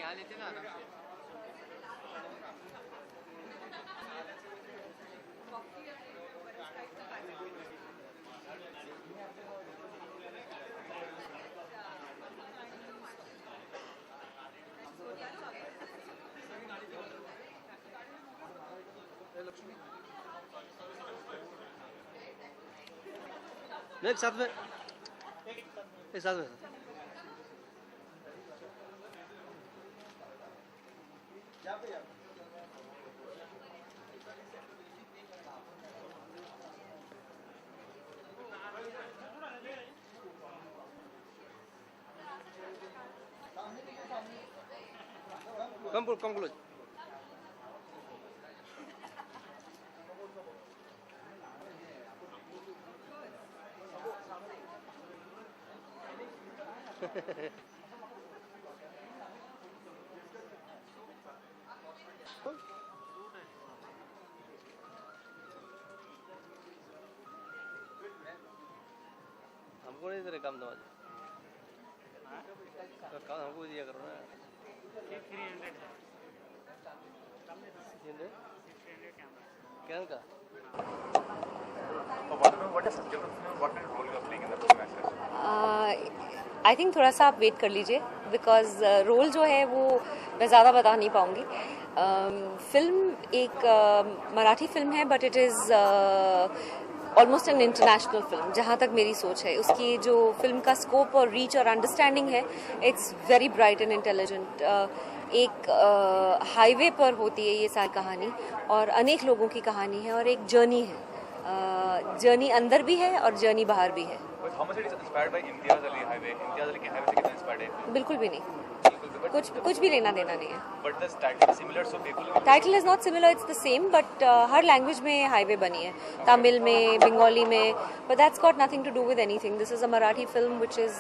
यहाँ लेते ना आराम से। एक साथ में कम क्लोज। हमको नहीं तेरे काम दो आज काम हमको दिया करो ना। 300 कैन का आई थिंक थोड़ा सा आप वेट कर लीजिए बिकॉज रोल जो है वो मैं ज़्यादा बता नहीं पाऊँगी। फिल्म एक मराठी फिल्म है but it is almost an international film जहाँ तक मेरी सोच है। उसकी जो फिल्म का स्कोप और रीच और अंडरस्टैंडिंग है it's very bright and intelligent. एक हाईवे पर होती है ये सारी कहानी और अनेक लोगों की कहानी है और एक जर्नी है। जर्नी अंदर भी है और जर्नी बाहर भी है। बिल्कुल भी नहीं, कुछ भी लेना देना नहीं है। Title is not similar, it's the same but हर लैंग्वेज में हाईवे बनी है, तमिल में, बंगाली में, but that's got nothing to do with anything. This is a Marathi film which is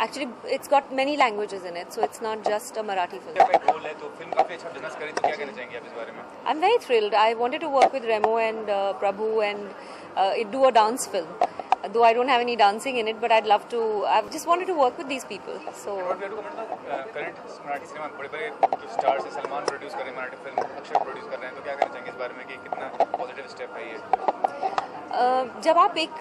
actually it's got many languages in it, so it's not just a Marathi film. I am very thrilled. I wanted to work with Remo and Prabhu and do a dance film. Though I don't have any dancing in it, but I'd love to. I've just wanted to work with these people. So. Current Marathi cinema बड़े stars Salman produce कर रहे हैं Marathi film, Akshay produce कर रहे हैं, तो क्या कहना चाहेंगे इस बारे में कि कितना पॉजिटिव स्टेप है ये? जब आप एक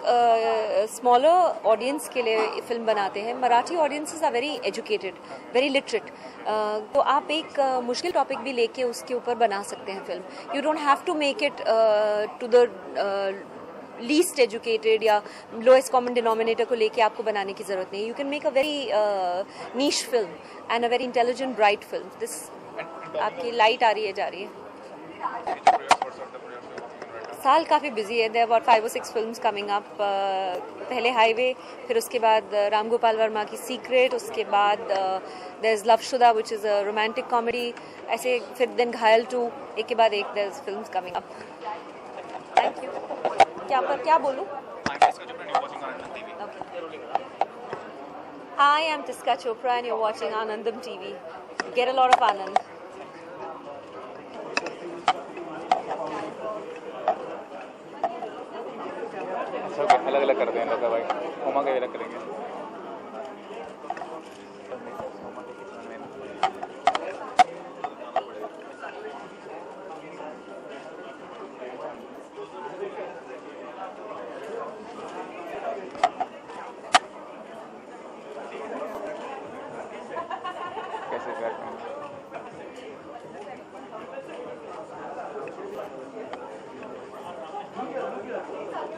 स्मॉलर ऑडियंस के लिए फिल्म बनाते हैं, Marathi audiences are very educated, very literate, तो आप एक मुश्किल टॉपिक भी लेके उसके ऊपर बना सकते हैं film. You don't have to make it to the least educated या लोएस्ट कॉमन डिनोमिनेटर को लेके आपको बनाने की जरूरत नहीं है। You can make a very niche film and a very intelligent bright film. This आपकी लाइट आ रही है, जा रही है। साल काफ़ी बिजी है। There about 5 or 6 films coming up. पहले हाईवे, फिर उसके बाद राम गोपाल वर्मा की सीक्रेट, उसके बाद there is Lavshuda which is a romantic comedy, ऐसे फिर देन घायल 2, एक के बाद एक there is films coming up. Thank you. क्या बोलूं? I am Tiska Chopra and you're watching Anandam TV. Get a lot of Anand. अलग अलग करते हैं लोग भाई, उमा के अलग करेंगे।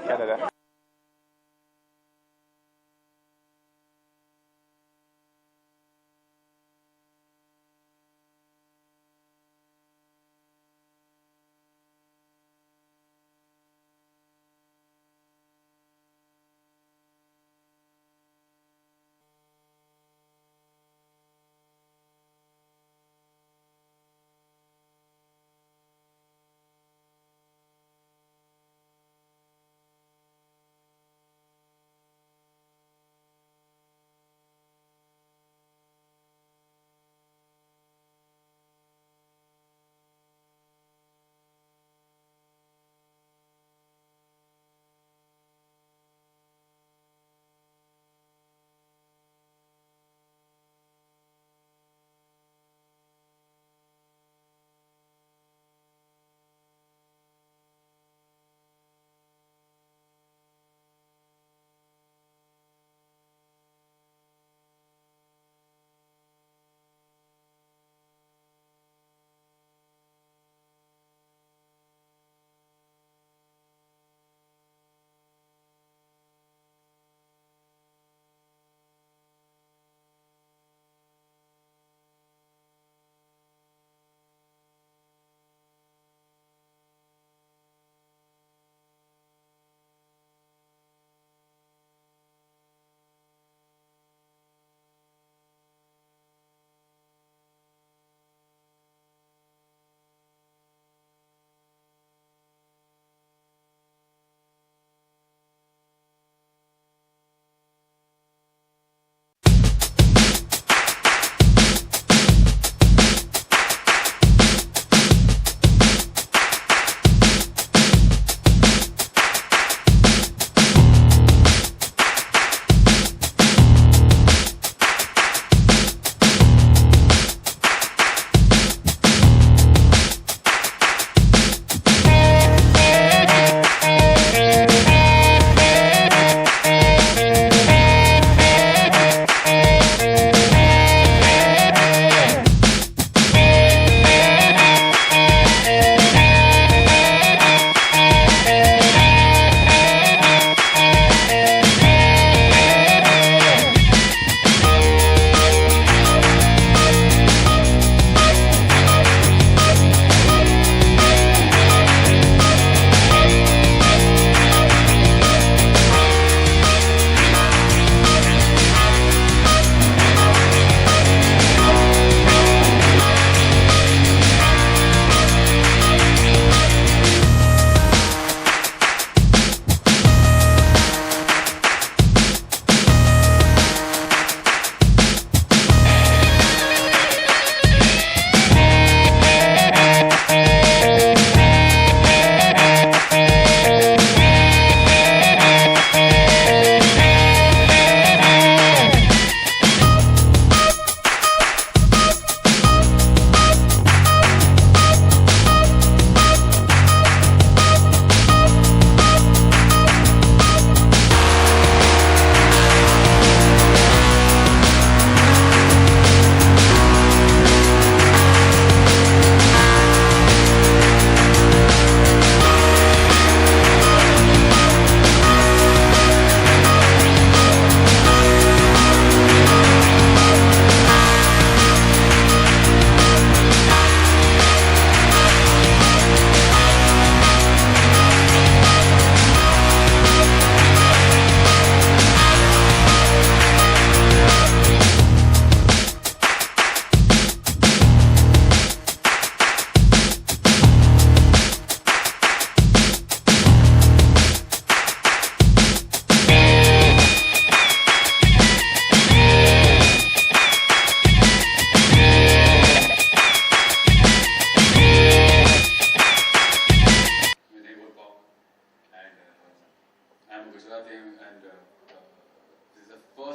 क्या लगा?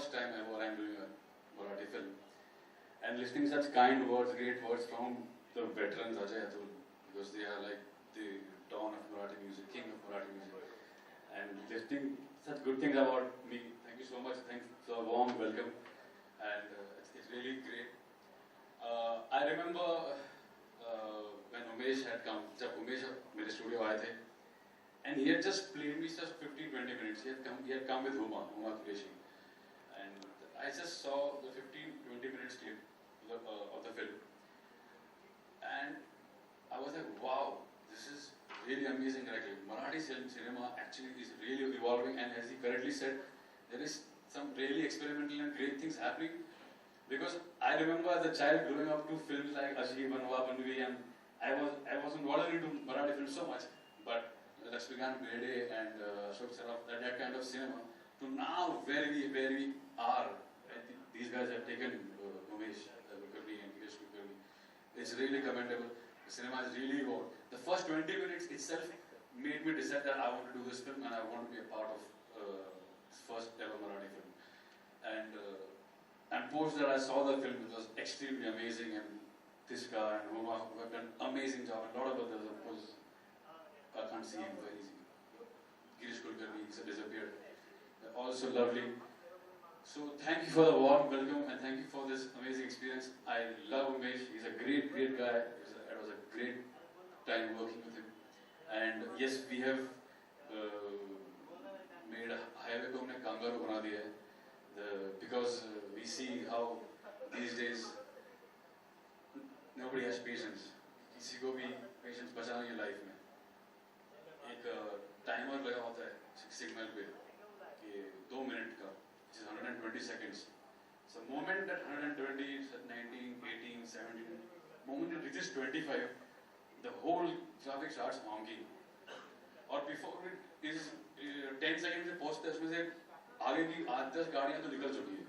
first time ever I'm doing a Marathi film. And listening such kind words, great words from the veterans Ajay Atul, because they are like the dawn of Marathi music, king of Marathi music. And listening such good things about me. Thank you so much. Thanks for a warm welcome. And it's really great. I remember when Umesh had come, जब Umesh मेरे studio आए थे, and he had just played me just 15-20 minutes. He had come with Huma Qureshi, and I just saw the 15-20 minutes clip of the film, and I was like, wow, this is really amazing. Marathi cinema actually is really evolving, and as he correctly said, there is some really experimental and great things happening. Because I remember as a child growing up to films like Ashi, Banwa, Banvi, and I wasn't involved into Marathi films so much, but Lakshmikant Bede and Ashok Saraf, that kind of cinema, to now where we are. These guys have taken Umesh Kulkarni and Girish Kulkarni. It's really commendable. The cinema has really evolved. The first 20 minutes itself made me decide that I want to do this film and I want to be a part of this first ever Marathi film. And post that I saw the film, it was extremely amazing, and Tishka and Huma have done an amazing job, and a lot of others, of course, I can't see him very easy. Girish Kulkarni has disappeared. They're also lovely. So thank you for the warm welcome, and thank you for this amazing experience. I love Umesh. He's a great guy. It was a great time working with him. And yes, we have made a highway ko humne kangaroo bana diya hai. Because we see how these days nobody has patience. किसी को भी patience बचाना है life में. एक timer लगा होता है signal पे कि 2 मिनट का, which is 120 seconds. So moment that 120, 19, 18, 17, moment it reaches 25, the whole traffic starts honking. और before it is 10 seconds से पहुंचते हैं, उसमें से आगे की 8-10 गाड़ियां तो निकल चुकी है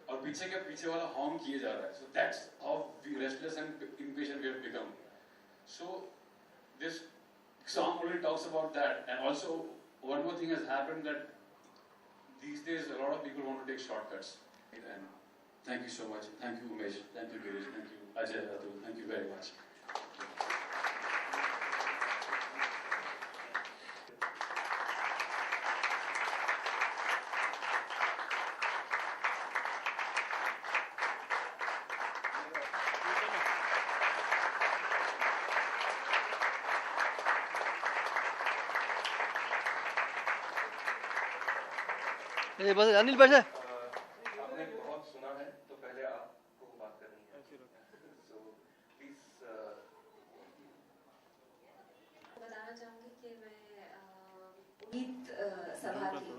और पीछे वाला हॉर्न किए जा रहा है. So that's how restless and impatient we have become. So this song only talks about that. And also one more thing has happened, that these days a lot of people want to take shortcuts. And thank you so much. Thank you Umesh. Thank you Girish. Thank you Ajay Atul. Thank you very much. ये बस अनिल पाशा आपने बहुत सुना है, तो पहले आपको बात करनी है. So please. बताना चाहूँगी कि मैं गीत सभा थी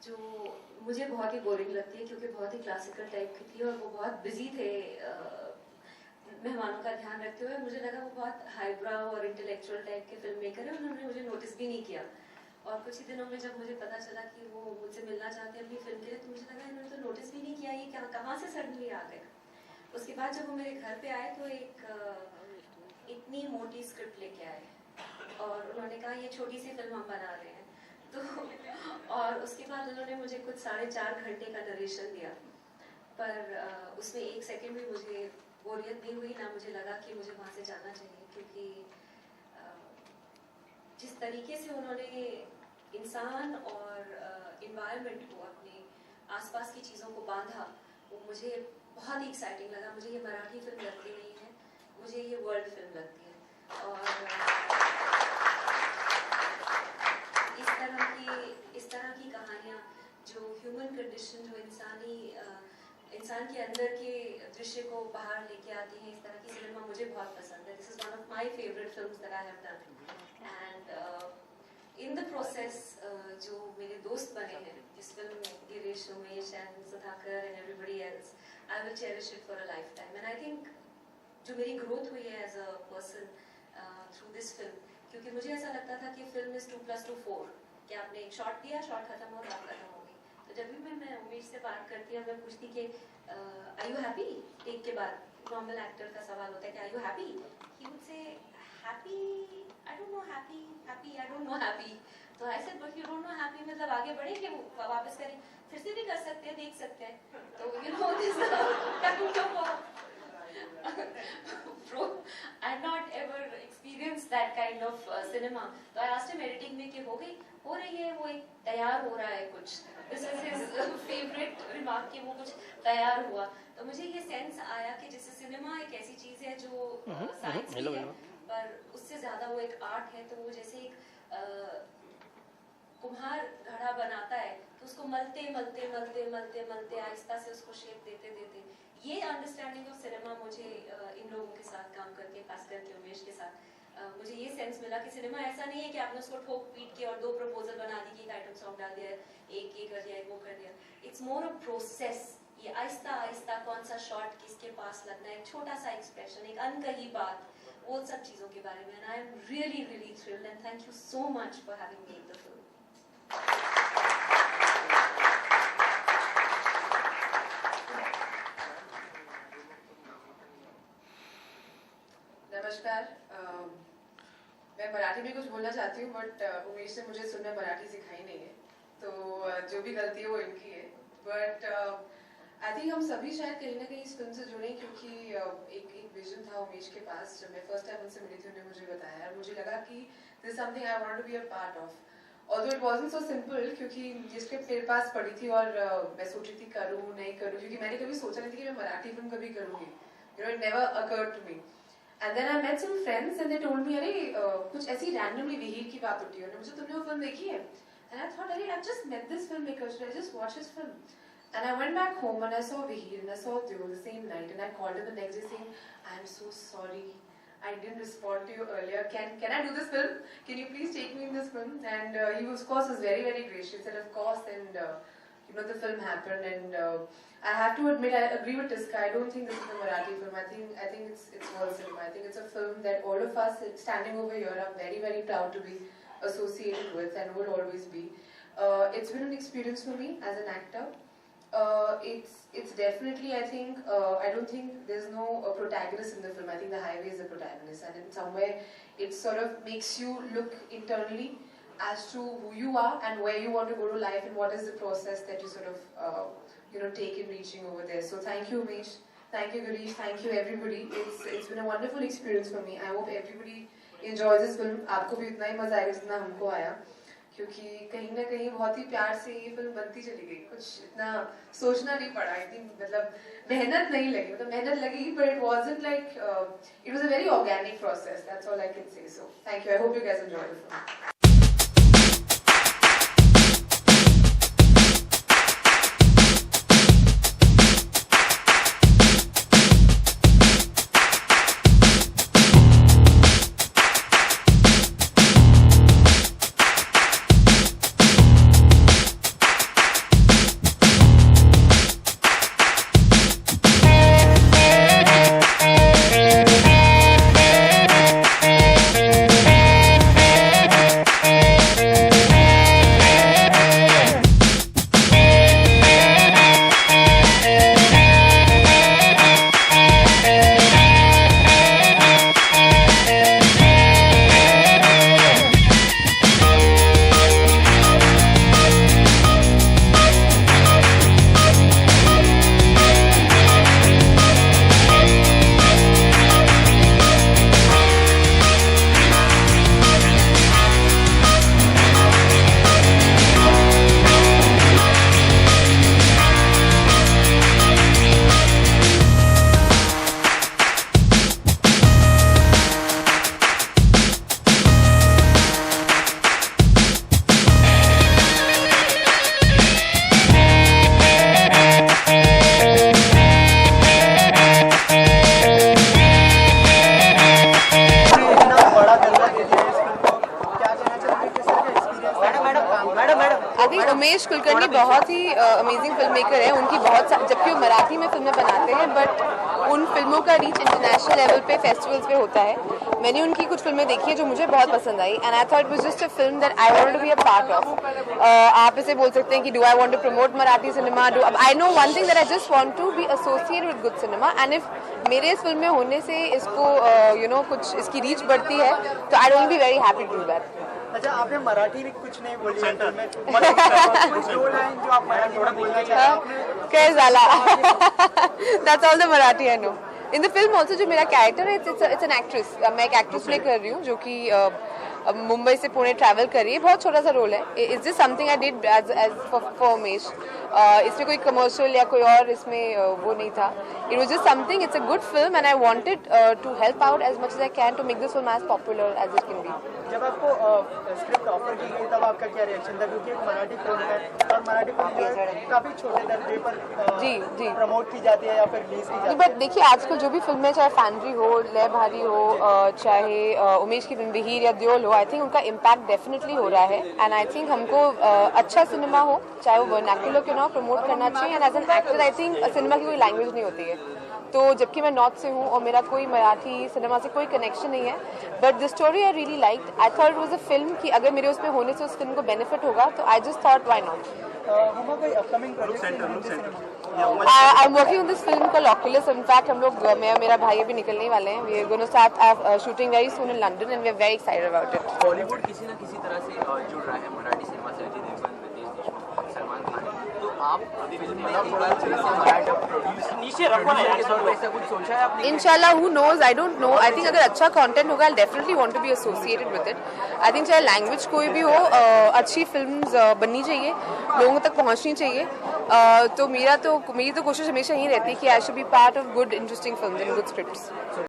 जो मुझे बहुत ही बोरिंग लगती है, क्योंकि बहुत ही क्लासिकल टाइप की थी और वो बहुत बिजी थे मेहमानों का ध्यान रखते हुए. मुझे लगा वो बहुत हाईब्राउ और इंटेलेक्चुअल टाइप के फिल्म मेकर है, उन्होंने मुझे नोटिस भी नहीं किया. और कुछ ही दिनों में जब मुझे पता चला कि वो मुझसे मिलना चाहते हैं अपनी फिल्म के लिए, तो मुझे लगा इन्होंने तो नोटिस भी नहीं किया, ये कहाँ से सडनली आ गए. उसके बाद जब वो मेरे घर पे आए तो एक इतनी मोटी स्क्रिप्ट लेके आए और उन्होंने कहा ये छोटी सी फिल्म हम बना रहे हैं. तो और उसके बाद उन्होंने मुझे कुछ 4.5 घंटे का नरेशन दिया, पर उसमें 1 सेकंड भी मुझे बोरियत नहीं हुई, ना मुझे लगा कि मुझे वहाँ से जाना चाहिए. क्योंकि जिस तरीके से उन्होंने इंसान और इन्वायरमेंट को, अपने आसपास की चीज़ों को बांधा, वो मुझे बहुत ही एक्साइटिंग लगा. मुझे ये मराठी फिल्म लगती नहीं है, मुझे ये वर्ल्ड फिल्म लगती है. और इस तरह की कहानियाँ जो ह्यूमन कंडीशन, जो इंसान के अंदर के दृश्य को बाहर लेके आती हैं, इस तरह की सिनेमा मुझे बहुत पसंद है. This is one of my favourite films that I have done. And in the process जो मेरे दोस्त बने हैं इस फिल्म में, Girish, Umesh and Sudhakar and everybody else, I will cherish it for a lifetime. And I think जो मेरी growth हुई है as a person through this film, क्योंकि मुझे ऐसा लगता था कि फिल्म इज 2+2 4, कि आपने एक शॉट दिया, शॉट खत्म हो, बात खत्म हो गई. तो जब भी मैं उमेश से बात करती हूँ, मैं पूछती कि आर यू हैप्पी, टेक के बाद नॉर्मल एक्टर का सवाल होता है कि are you happy, he would say happy, I don't know happy, happy, I don't know happy. तो I said but you don't know happy मतलब आगे बढ़े कि वापस करें, फिर से भी कर सकते हैं, देख सकते हैं. cinema. तो I asked him editing में कि हो गई, हो रही है, वो एक तैयार हो रहा है कुछ. This is his favorite remark कि वो कुछ तैयार हुआ. तो मुझे ये सेंस आया कि जैसे सिनेमा एक ऐसी चीज है जो साइंस भी है, पर उससे ज्यादा वो एक आर्ट है. तो वो जैसे एक कुम्हार घड़ा बनाता है तो उसको मलते मलते मलते मलते मलते आहिस्ता से उसको शेप देते देते, ये अंडरस्टैंडिंग ऑफ सिनेमा मुझे इन लोगों के साथ काम करके, खास करके उमेश के साथ, मुझे ये सेंस मिला कि सिनेमा ऐसा नहीं है कि आपने उसको ठोक पीट के और 2 प्रपोजल बना दी, एक आइटम सॉन्ग डाल दिया, एक ये कर दिया, एक वो कर दिया. It's more a process. ये आहिस्ता आहिस्ता कौन सा शॉट किसके पास लगना है, एक छोटा सा एक्सप्रेशन, एक अनकही बात, वो सब चीजों के बारे में. And I am really really thrilled and thank you so much for having made the film. नमस्कार. मैं मराठी में कुछ बोलना चाहती हूँ, बट उमेश ने मुझे सुनना मराठी सिखाई नहीं है, तो जो भी गलती है वो इनकी है. बट आई थिंक हम सभी शायद कहीं ना कहीं इस फिल्म से जुड़े, क्योंकि एक विजन था उमेश के पास. जब मैं फर्स्ट टाइम उनसे मिली थी, उन्होंने मुझे बताया और मुझे लगा कि this is something I want to be a part of. Although it wasn't so simple, क्योंकि ये स्क्रिप्ट मेरे पास पड़ी थी और मैं सोच रही थी करूँ नहीं करूँ, क्योंकि मैंने कभी सोचा नहीं थी कि मैं मराठी फिल्म कभी करूँगी. You know, it never occurred to me. And then I met some friends and they told me, अरे कुछ ऐसी randomly विहीर की बात होती है, मुझे तुमने वो फिल्म देखी है? And I thought, अरे I've just met this filmmaker, should I just watch his film? And I went back home and I saw Vihir and I saw Deo the same night, and I called him the next day saying, I'm so sorry, I didn't respond to you earlier. Can I do this film? Can you please take me in this film? And he was, of course, was very very gracious, and of course, and you know, the film happened. And I have to admit, I agree with Tiska. I don't think this is a Marathi film. I think it's world cinema. I think it's a film that all of us standing over here are very very proud to be associated with and will always be. It's been an experience for me as an actor. It's definitely, I think, I don't think there's no protagonist in the film. I think the highway is the protagonist, and in some way it sort of makes you look internally as to who you are and where you want to go to life and what is the process that you sort of you know, take in reaching over there. So thank you Umesh, thank you Girish, thank you everybody. It's been a wonderful experience for me. I hope everybody enjoys this film. आपको भी उतना ही मजा आएगा जितना हमको आया, क्योंकि कहीं ना कहीं बहुत ही प्यार से ये फिल्म बनती चली गई. कुछ इतना सोचना नहीं पड़ा. आई थिंक मतलब मेहनत नहीं लगी, मतलब मेहनत लगी, but it wasn't like it was a very organic process. That's all I can say. So thank you. I hope you guys enjoy the film. Umesh Kulkarni बहुत ही अमेजिंग फिल्म मेकर है. उनकी बहुत जबकि वो मराठी में फिल्में बनाते हैं, बट उन फिल्मों का रीच इंटरनेशनल लेवल पे फेस्टिवल्स पे होता है. मैंने उनकी कुछ फिल्में देखी है जो मुझे बहुत पसंद आई, and I thought it was just a film that I wanted to be a part of. आप इसे बोल सकते हैं कि do I want to promote Marathi cinema, do I know one thing that I just want to be associated with good cinema, and if मेरे इस film में होने से इसको यू नो कुछ इसकी रीच बढ़ती है, तो I will be very happy to do that. अच्छा, आपने मराठी में कुछ नहीं बोली है फिल्म में, कुछ दो लाइन जो आप मराठी में बोलना चाहते हैं? क्या ज़ाला, that's all the Marathi I know. In the film also जो मेरा कैरेक्टर है, इट्स एन एक्ट्रेस. मैं एक एक्ट्रेस प्ले कर रही हूँ जो कि मुंबई से पुणे ट्रैवल करी है, बहुत छोटा सा रोल है. Is this something I did as for Umesh. इसमें कोई कमर्शियल या कोई और इसमें वो नहीं था. It was just something. It's a good film and I wanted to help out as much as I can to make this film as popular as it can be. जब आपको स्क्रिप्ट ऑफर की गई तब आपका क्या reaction था, क्योंकि एक मराठी फिल्म है और मराठी फिल्म काफी छोटे दर्जे पर जी प्रमोट की जाती है या फिर रिलीज की जाती है. बट देखिए आजकल जो भी फिल्में, चाहे फैंड्री हो, लय भारी हो, चाहे उमेश की विहीर या द्योल हो, आई थिंक उनका इम्पैक्ट डेफिनेटली हो रहा है. एंड आई थिंक हमको अच्छा सिनेमा हो, चाहे वो वर्नाक्युलर क्यों ना हो, प्रमोट करना चाहिए. And as an actor I think cinema की कोई लैंग्वेज नहीं होती है. तो जबकि मैं नॉर्थ से हूँ और मेरा कोई मराठी सिनेमा से कोई कनेक्शन नहीं है, but the story I really liked. I thought it was a film कि अगर मेरे उसमें होने से उस फिल्म को बेनिफिट होगा, तो I just thought why not. Huma कोई upcoming project I am working on this film called Oculus. In fact हम लोग, मैं और मेरा भाई अभी निकलने वाले हैं. We are going to start shooting very soon in London and we are very excited about it. Bollywood किसी न किसी तरह से जुड़ रहा है मराठी सिनेमा से. अजय देवगन, रितेश देशमुख, सलमान खान. तो आप फिल्म में एक बार फिर से मराठी नीचे के तौर पर ऐसा कुछ सोचा है आपने? इंशाल्लाह, who knows, I don't know. I think अगर अच्छा कंटेंट होगा, I definitely want to be associated with it. I think चाहे लैंग्वेज कोई भी हो, अच्छी फिल्म्स बननी चाहिए, लोगों तक पहुंचनी चाहिए. तो मेरी तो कोशिश हमेशा यही रहती है कि I should be part of good interesting films and good scripts.